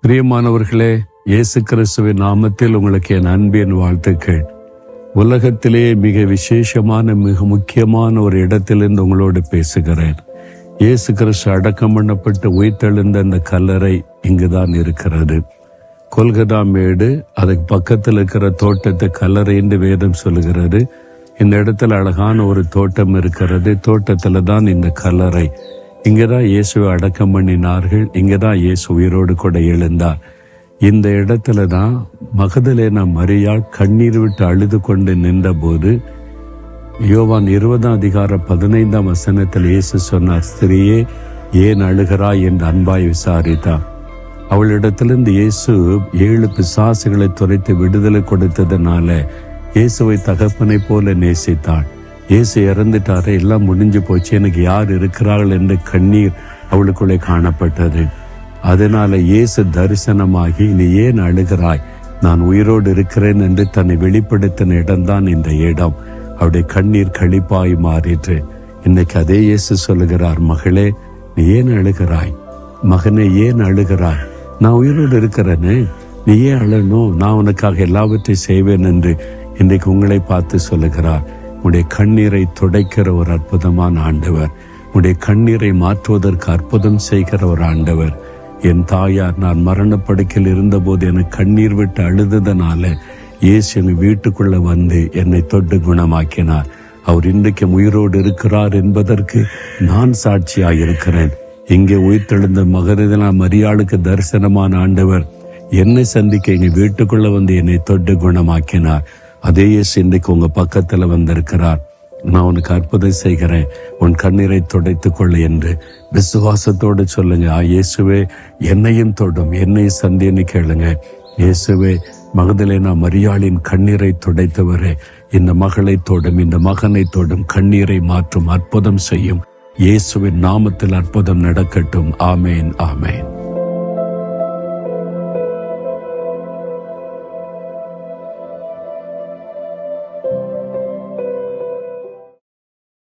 பிரியமானவர்களே, இயேசு கிறிஸ்துவின் நாமத்தில் உங்களுக்கு என் அன்பின் வாழ்த்துக்கள். உலகத்திலே மிக விசேஷமான மிக முக்கியமான ஒரு இடத்திலிருந்து உங்களோடு பேசுகிறேன். இயேசு கிறிஸ்து அடக்கம் பண்ணப்பட்டு உயிர்த்தெழுந்த அந்த கல்லறை இங்குதான் இருக்கிறது. கொல்கதா மேடு, அதுக்கு பக்கத்தில் இருக்கிற தோட்டத்தை கல்லறை என்று வேதம் சொல்லுகிறது. இந்த இடத்துல அழகான ஒரு தோட்டம் இருக்கிறது. தோட்டத்துல தான் இந்த கல்லறை. இங்கதான் இயேசுவை அடக்கம் பண்ணினார்கள். இங்கதான் இயேசு உயிரோடு கூட எழுந்தார். இந்த இடத்துல தான் மகதலேனா மரியாள் கண்ணீர் விட்டு அழுது கொண்டு நின்ற போது யோவான் 20:15 இயேசு சொன்னார், ஸ்திரியே ஏன் அழுகிறாய் என்று அன்பாய் விசாரித்தார். அவளிடத்திலிருந்து இயேசு 7 பிசாசுகளை துரைத்து விடுதலை கொடுத்ததுனால இயேசுவை தகப்பனை போல நேசித்தாள். இயேசு இறந்துட்டாரே, எல்லாம் முடிஞ்சு போச்சு, எனக்கு யார் இருக்கிறார்கள் என்று கண்ணீர் அவளுக்குள்ளே காணப்பட்டது. அதனால இயேசு தரிசனமாகி, நீ ஏன் அழுகிறாய், நான் உயிரோடு இருக்கிறேன் என்று தன்னை வெளிப்படுத்தின இடம்தான் இந்த இடம். அவருடைய கண்ணீர் களிப்பாய் மாறிற்று. இன்னைக்கு அதே இயேசு சொல்லுகிறார், மகளே நீ ஏன் அழுகிறாய், மகனே ஏன் அழுகிறாய், நான் உயிரோடு இருக்கிறேன்னு, நீ ஏன் அழணும், நான் உனக்காக எல்லாவற்றையும் செய்வேன் என்று இன்றைக்கு உங்களை பார்த்து சொல்லுகிறார். உடைய கண்ணீரை துடைக்கிற ஒரு அற்புதமான ஆண்டவர், உடைய கண்ணீரை மாற்றுவதற்கு அற்புதம் செய்கிற ஒரு ஆண்டவர். என் தாயார் நான் மரணப்படுக்கையில் இருந்தபோது எனக்கு கண்ணீர் விட்டு அழுததனால இயேசு என் வீட்டுக்குள்ள வந்து என்னை தொட்டு குணமாக்கினார். அவர் இன்றைக்கு உயிரோடு இருக்கிறார் என்பதற்கு நான் சாட்சியாயிருக்கிறேன். இங்கே உயிர்த்தெழுந்த மகதலேனா மரியாளுக்கு தரிசனமான ஆண்டவர் என்னை சந்திக்க எங்க வீட்டுக்குள்ள வந்து என்னை தொட்டு குணமாக்கினார். அதே இயேசு இன்றைக்கு உங்க பக்கத்துல வந்திருக்கிறார். நான் உனக்கு அற்புதம் செய்கிறேன், உன் கண்ணீரை துடைத்துக் கொள்ள என்று விசுவாசத்தோடு சொல்லுங்க. இயேசுவே என்னையும் தொடும், என்னையும் சந்தின்னு கேளுங்க. இயேசுவே மகதலேனா மரியாளின் கண்ணீரை துடைத்தவரே, இந்த மகளை தொடும், இந்த மகனை தொடும், கண்ணீரை மாற்றும், அற்புதம் செய்யும். இயேசுவின் நாமத்தில் அற்புதம் நடக்கட்டும். ஆமேன், ஆமேன்.